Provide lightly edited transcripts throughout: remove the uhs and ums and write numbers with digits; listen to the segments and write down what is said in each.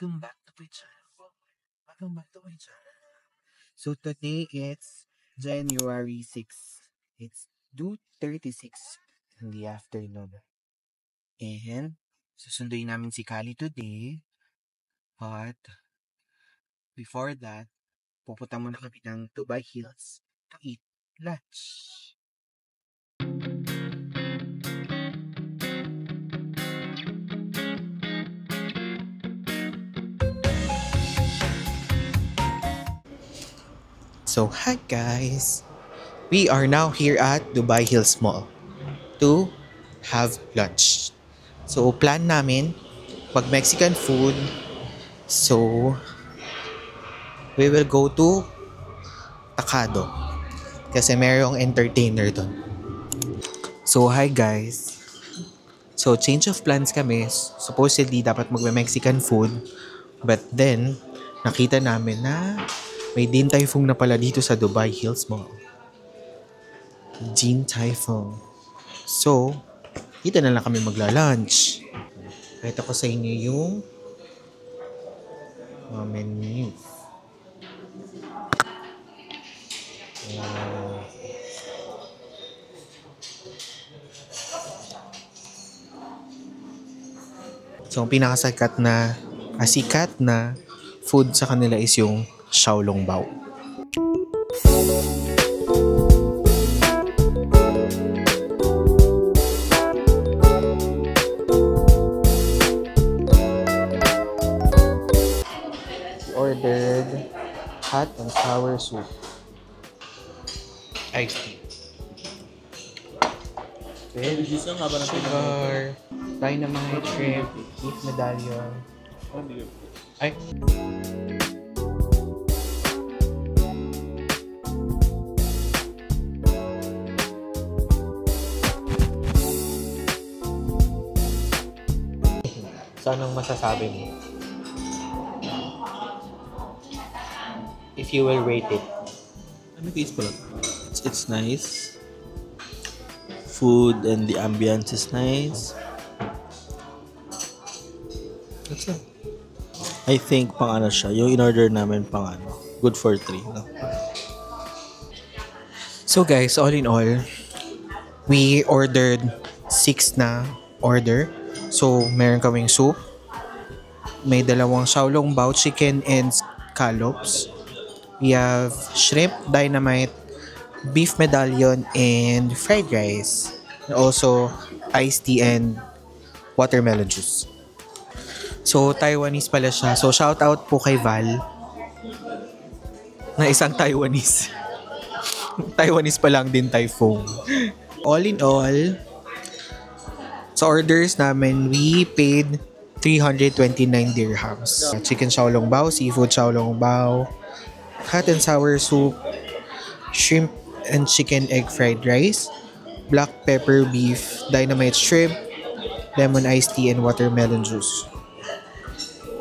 Welcome back to my channel. Welcome back to my channel. So today it's January 6th. It's 2:36 in the afternoon. And susunduin namin si Kali today. But before that, pupunta muna kami ng Dubai Hills to eat lunch. So hi guys! We are now here at Dubai Hills Mall to have lunch. So plan namin mag Mexican food. So we will go to Takado kasi mayroong entertainer doon. So hi guys! So change of plans kami. Supposedly dapat mag Mexican food. But then nakita namin na may Din Tai Fung na pala dito sa Dubai Hills Mall. Din Tai Fung. So, dito na lang kami magla-lunch. Pakita ko sa inyo yung menu. So, ang pinakasikat na food sa kanila is yung xiaolongbao. Ordered hot and sour soup. Iced tea. Okay. Sugar. Dynamite, shrimp, beef medallion. Ay. So, anong masasabi mo? If you will rate it. It's nice. Food and the ambience is nice. That's it. I think pang ano siya, yung in-order namin pang ano, good for 3. No? So guys, all in all, we ordered 6 na order. So, meron kaming soup. May dalawang xiaolongbao, chicken and scallops. We have shrimp, dynamite, beef medallion, and fried rice. And also, iced tea and watermelon juice. So, Taiwanese pala siya. So, shout out po kay Val na isang Taiwanese. Taiwanese pa lang din Tai Fung. All in all, sa orders namin, we paid 329 dirhams. Chicken xiaolongbao, seafood xiaolongbao, hot and sour soup, shrimp and chicken egg fried rice, black pepper beef, dynamite shrimp, lemon iced tea, and watermelon juice.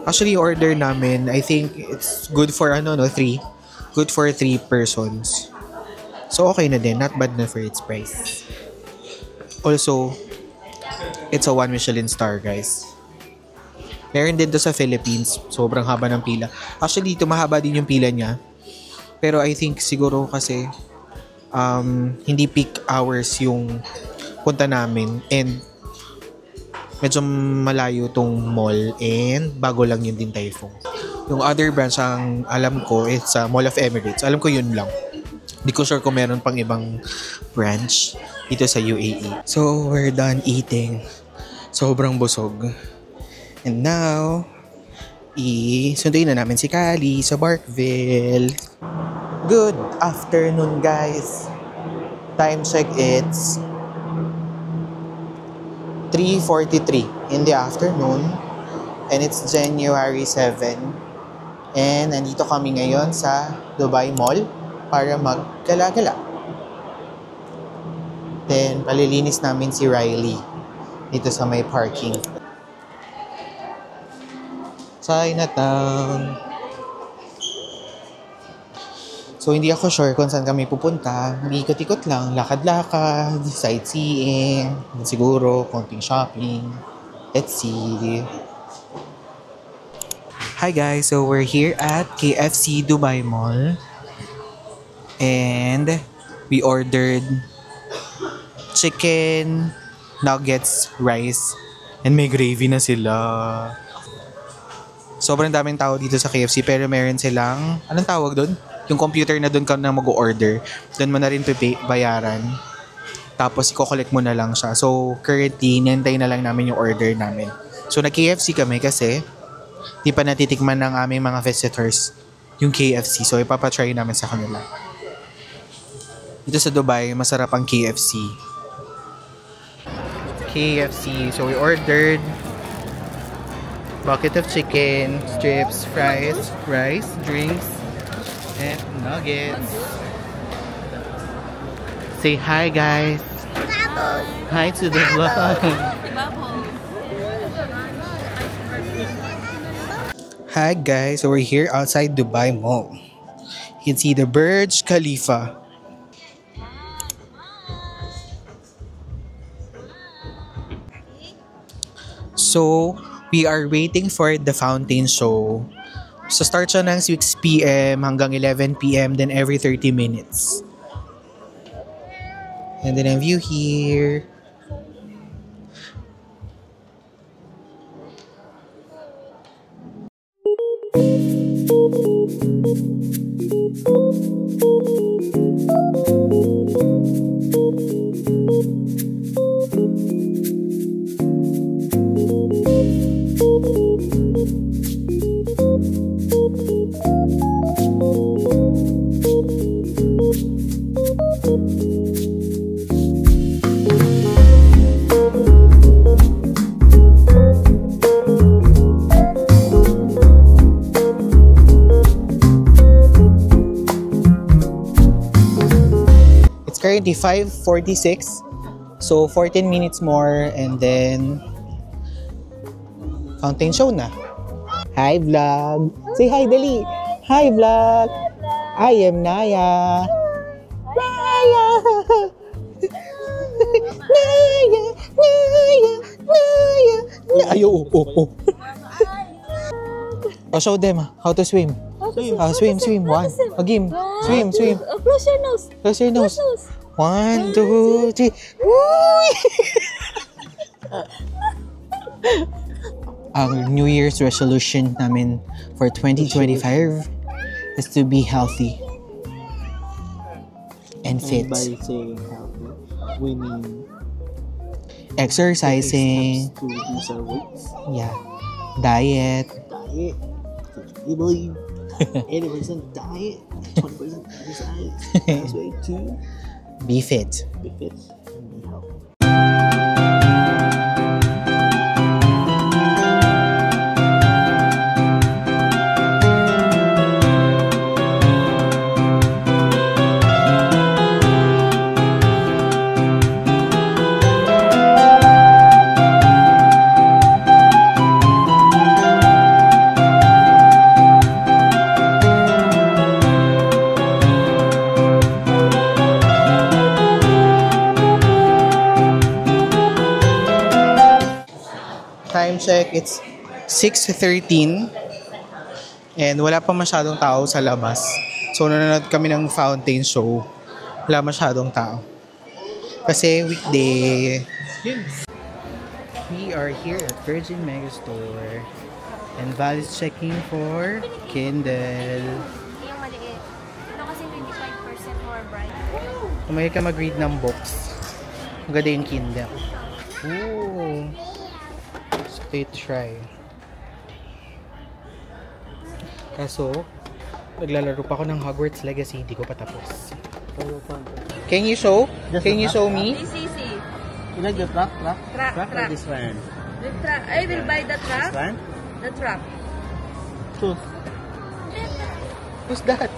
Actually, order namin, I think it's good for 3. Good for 3 persons. So, okay na din. Not bad na for its price. Also, it's a 1 Michelin star, guys. Meron din to sa Philippines. Sobrang haba ng pila. Actually, dito mahaba din yung pila niya. Pero I think siguro kasi hindi peak hours yung punta namin. And medyo malayo tong mall and bago lang yun Din Tai Fung. Yung other branch ang alam ko is sa Mall of Emirates. Alam ko yun lang. Hindi ko sure kung meron pang ibang branch dito sa UAE. So, we're done eating. Sobrang busog. And now, sunduin na namin si Kali sa Barkville. Good afternoon, guys. Time check, it's 3:43 in the afternoon. And it's January 7. And nandito kami ngayon sa Dubai Mall para maggala-gala. Then, palilinis namin si Riley dito sa may parking. Chinatown. So, hindi ako sure kung saan kami pupunta. Ikot-ikot lang, lakad-lakad, sightseeing, siguro, konting shopping. Let's see. Hi guys, so we're here at KFC Dubai Mall. And we ordered chicken, nuggets, rice, and may gravy na sila. Sobrang daming tao dito sa KFC pero meron silang, anong tawag doon? Yung computer na doon ka na mag-order. Doon mo na rin bayaran. Tapos i-collect mo na lang siya. So currently, nintay na lang namin yung order namin. So nag-KFC kami kasi di pa natitikman ng aming mga visitors yung KFC. So ipapatry namin sa kanila. Dito sa Dubai, masarap ang KFC. KFC. So we ordered bucket of chicken, strips, fries, rice, drinks, and nuggets. Say hi guys. Hi to the vlog. Hi guys, so we're here outside Dubai Mall. You can see the Burj Khalifa. So, we are waiting for the fountain show. So, start siya ng 6 p.m. hanggang 11 p.m. then every 30 minutes. And then a view here. Currently 5:46, so 14 minutes more and then fountain show na. Hi vlog! Say hi dali! Hi vlog! I am Naya! Naya! Naya! Naya! Naya! Ay, oh. Oh, show them how to swim. Swim. One. Game. Swim. Close your nose. Close your nose. 1, 2, 3. Ang New Year's resolution namin for 2025 is to be healthy and fit. And by saying healthy, we mean Exercising. to reduce our weights. Yeah. Diet. Diet. You believe 80% diet, 20% exercise. That's way to Be fit. be fit and be healthy. Time check, it's 6:13 and wala pa masyadong tao sa labas. So nanonood kami ng fountain show. Wala masyadong tao. Kasi weekday. We are here at Virgin Megastore and Val is checking for Kindle. Yung maliit. Ito kasi 25% more bright. Kumain ka mag-read ng books. Maganda yung Kindle. Ooh. Wait, try. Kaso, naglalaro pa ako ng Hogwarts Legacy, hindi ko pa tapos. Can you show? Can you show me? Easy. You like the trap? Trap. Or this one? The trap. I will buy the trap. This one? The trap. Two. Who's that?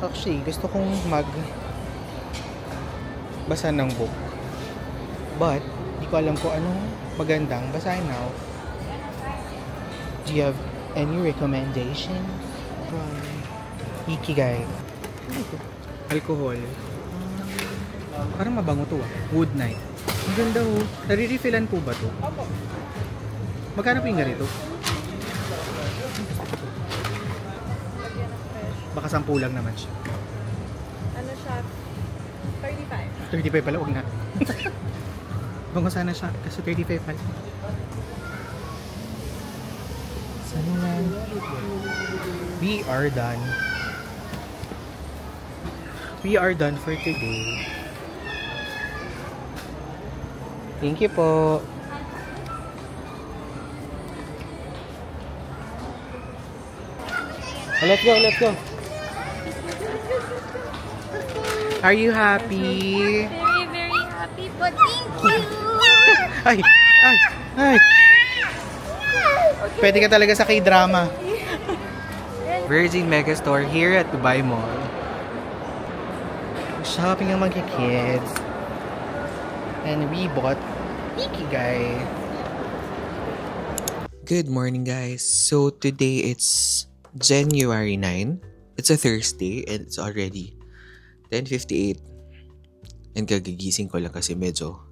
Actually, gusto kong basa ng book. But, di ko alam kung anong magandang basahin now. Do you have any recommendation? Ikigai. Alcohol. Parang mabango to ah. Wood night. Ang ganda oh. Nare-refillan po ba to? Opo. Magkano po yung ganito? Baka 10 lang naman siya. Ano siya? 35. 35 pala, huwag na. Bango sana siya, kasi 35 pala. Sana lang. We are done. We are done for today. Thank you po. Let's go, let's go. Are you happy? Very, very happy, but thank you! Ay! Ay! Ay! Pwede ka talaga sa K-drama. Virgin Megastore here at Dubai Mall. Shopping ang mga kids. And we bought Mickey guy. Good morning guys. So today it's January 9. It's a Thursday and it's already 10:58. And kagigising ko lang kasi medyo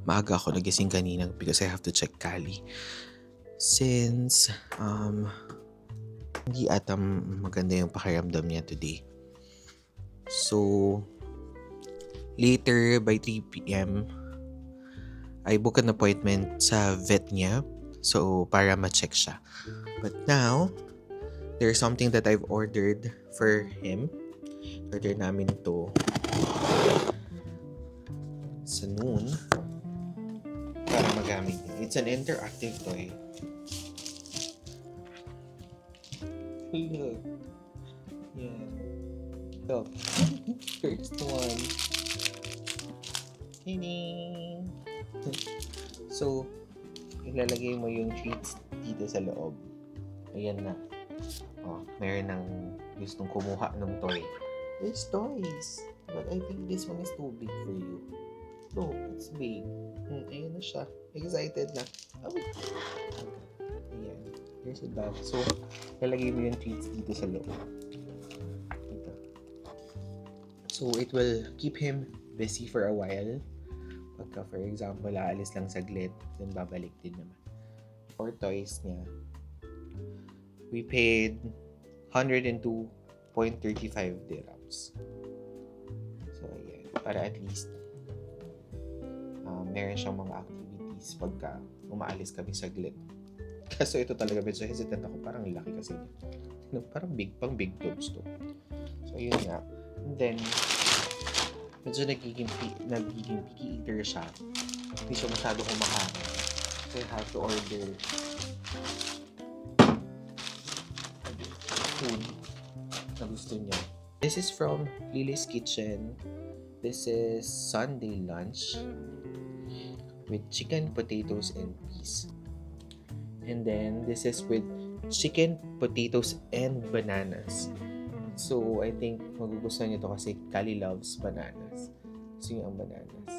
maaga ako nagising kanina because I have to check Kali. Since hindi ata maganda yung pakiramdam niya today. So later by 3 p.m. I book an appointment sa vet niya. So para ma-check siya. But now there's something that I've ordered for him. Order namin to sa noon para magamit niya. It's an interactive toy. Look. Yeah. Look. First one. Ding! So, ilalagay mo yung treats dito sa loob. Ayan na. Oh, meron ng gustong kumuha ng toy. There's toys. But I think this one is too big for you. Look, it's big. Ayan na siya. Excited na. Oh. Ayan. Here's a bag. So, lalagay mo yung treats dito sa loob. Ito. So, it will keep him busy for a while. Pagka, for example, aalis lang saglit, then babalik din naman. For toys niya, we paid 102.35 dirhams. So, ayan. Para at least meron siyang mga activities pagka umaalis kami saglit. Kaso ito talaga medyo hesitant ako. Parang laki kasi. Parang pang big dogs to. So, yun nga. And then, medyo nagiging picky eater siya. Hindi siya masyado kumakain. So, I have to order food na gusto niya. This is from Lily's Kitchen. This is Sunday lunch with chicken, potatoes, and peas. And then, this is with chicken, potatoes, and bananas. So, I think magugustuhan niyo to kasi Kali loves bananas. Gusto niyo ang bananas.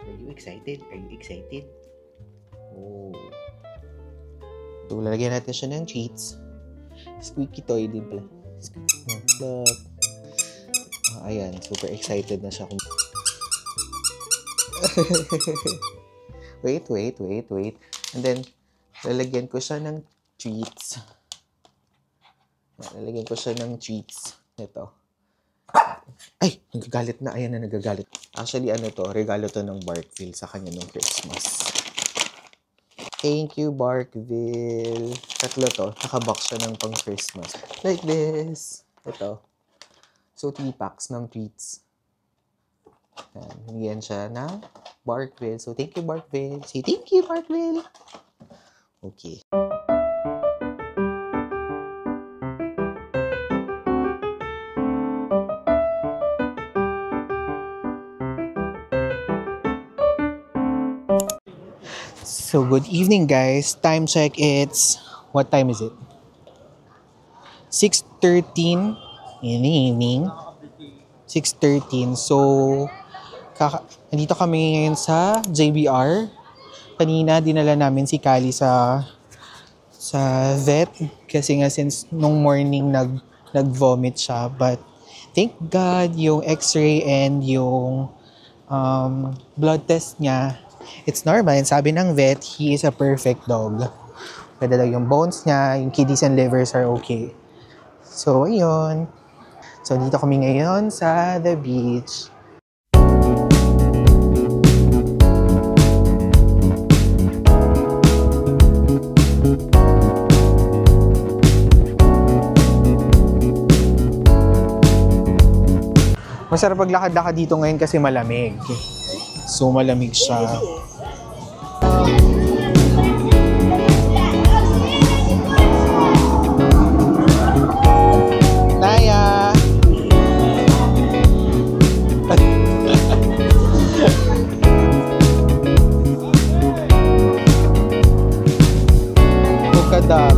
Are you excited? Are you excited? Oh. So, lalagyan natin siya ng treats. Squeaky toy din pala. Look. Ayan, super excited na siya. Wait. And then, lalagyan ko siya ng treats. Lalagyan ko siya ng treats. Ito. Ay! Nagagalit na. Ayan na, nagagalit. Actually, regalo to ng Barkville sa kanya nung Christmas. Thank you, Barkville. Tatlo to. Nakabox siya ng pang Christmas. Like this. Ito. So, 3 packs ng treats. Yan siya na Barkville. So, thank you, Barkville. Say thank you, Barkville. Okay. So, good evening, guys. Time check, it's... What time is it? 6:13 in the evening. 6:13. So, nandito kami ngayon sa JBR. Kanina, dinala namin si Kali sa vet. Kasi nga, since nung morning, nag-vomit siya. But, thank God, yung x-ray and yung blood test niya, it's normal. And sabi ng vet, he is a perfect dog. Kada lang yung bones niya, yung kidneys and livers are okay. So, ayun. So, dito kami ngayon sa the beach. Masarap paglakad-lakad dito ngayon kasi malamig. So, malamig siya. Naya! Polka-dot.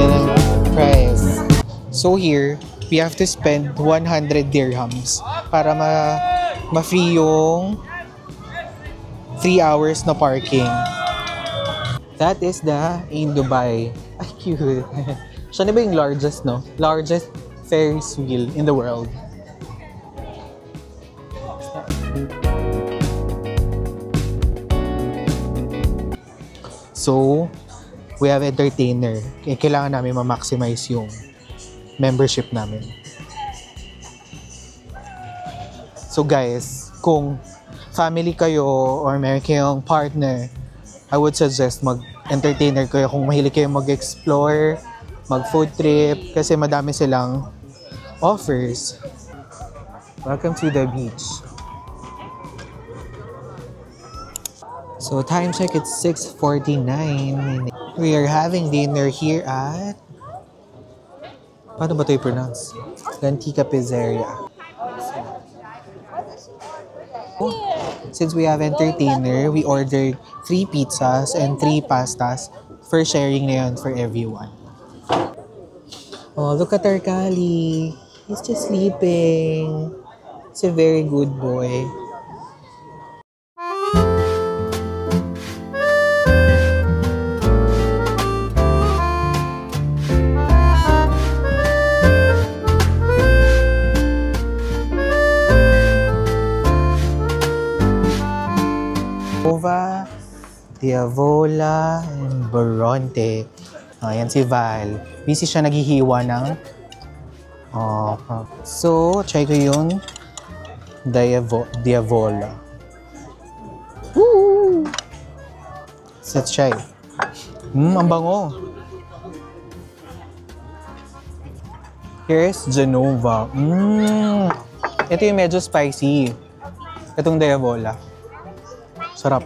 Yan ang price. So here, we have to spend 100 dirhams para ma-free yung 3 hours na parking. That is the in Dubai. Ay, cute. Siya na ba yung largest, no? Largest Ferris wheel in the world. So, we have entertainer. Kailangan namin ma-maximize yung membership namin. So guys, kung family kayo or meron kayong partner, I would suggest mag-entertainer kayo kung mahilig kayo mag-explore, mag-food trip, kasi madami silang offers. Welcome to the beach. So time check, it's 6:49. We are having dinner here at... Paano ba ito i-pronounce? L'Antica Pizzeria. Since we have entertainer, we ordered 3 pizzas and 3 pastas for sharing na yun for everyone. Oh, look at our Kali. He's just sleeping. He's a very good boy. Diavola and Boronte. Ayan si Val. Busy siya naghihiwa ng... So, try ko yung Diavola. Woo! Let's try. Ang bango. Here's Genova. Ito yung medyo spicy. Itong Diavola. Sarap.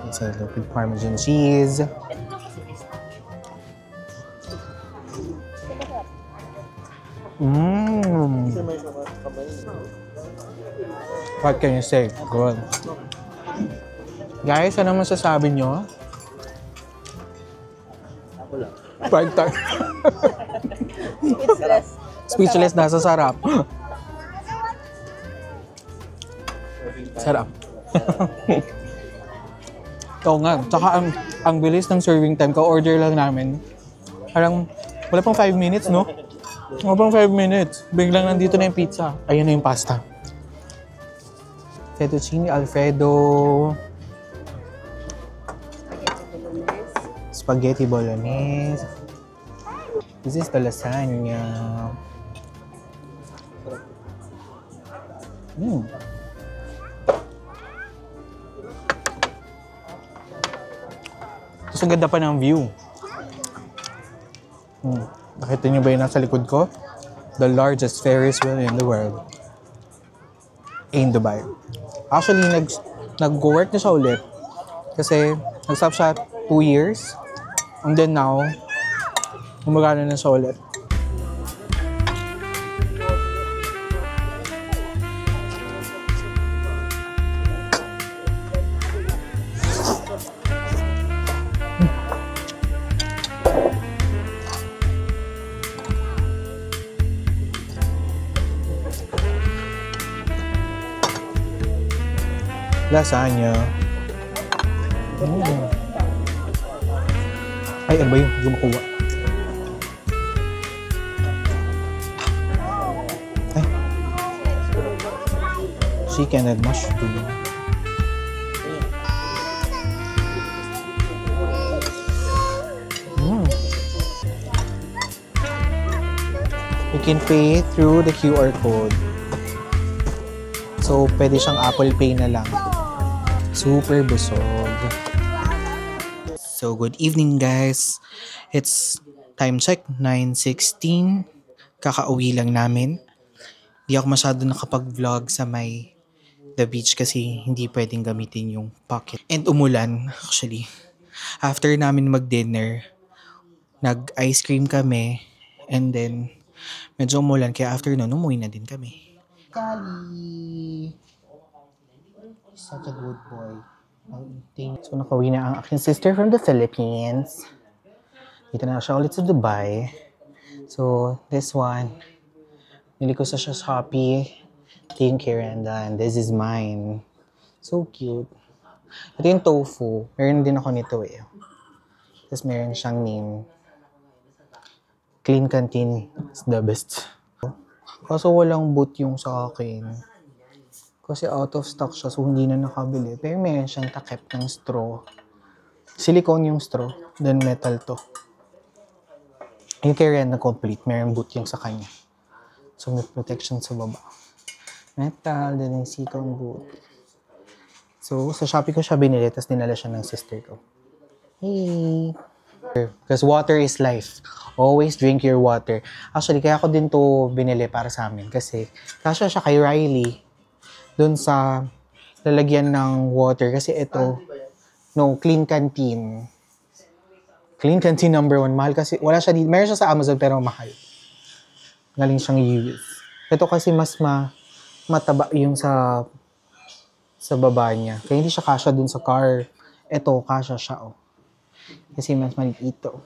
It's a little bit Parmesan cheese. What can you say? Good. Guys, ano masasabi nyo? Pride time. Speechless. Speechless na sa sarap. Sarap. Oo nga. Tsaka ang bilis ng serving time. Ka-order lang namin. Parang wala pang 5 minutes, no? Wala pang 5 minutes. Biglang nandito na yung pizza. Ayun na yung pasta. Fettuccine Alfredo. Spaghetti Bolognese. This is the lasagna. Tapos ang ganda pa ng view. Nakita niyo ba yung nasa likod ko? The largest Ferris wheel in the world. In Dubai. Actually, nag-work na siya ulit. Kasi nag-stop siya 2 years. And then now, gumagana na siya ulit. Lasagna. Ay, ano ba yung gumakuha? chicken and mushroom. You can pay through the QR code. So, pwede siyang Apple Pay na lang. Super busog. So, good evening guys. It's time check, 9:16. Kakauwi lang namin. Di ako masyado nakapag-vlog sa the beach kasi hindi pwedeng gamitin yung pocket. And umulan, actually. After namin mag-dinner, nag-ice cream kami. And then, medyo umulan. Kaya after nun, umuwi na din kami. Kali! Such a good boy. So, nakauwi na ang aking sister from the Philippines. Dito na siya ulit sa Dubai. So, this one, nili ko sa Shopee. Thank you, Randa. And this is mine. So cute. Ito yung tofu. Meron din ako nito eh. Tapos meron siyang name. Clean Canteen. It's the best. Kaso walang boot yung sa akin. Kasi out of stock siya, so hindi na nakabili. Pero meron siyang takip ng straw. Silicone yung straw. Then metal to. Yung kay Randa complete. Meron boot yung sa kanya. So may protection sa baba. Metal, din yung silicone boot. So, sa Shopee ko siya binili, tapos dinala siya ng sister ko. Hey! Because water is life. Always drink your water. Actually, kaya ako din to binili para sa amin. Kasi, kasya siya kay Riley. Doon sa lalagyan ng water. Kasi ito, Clean Canteen. Clean Canteen #1. Mahal kasi, wala siya dito. Meron siya sa Amazon, pero mahal. Galing siyang use. Ito kasi mas mataba yung sa baba niya. Kaya hindi siya kasya dun sa car. Ito, kasya siya, oh. Kasi mas maliit ito.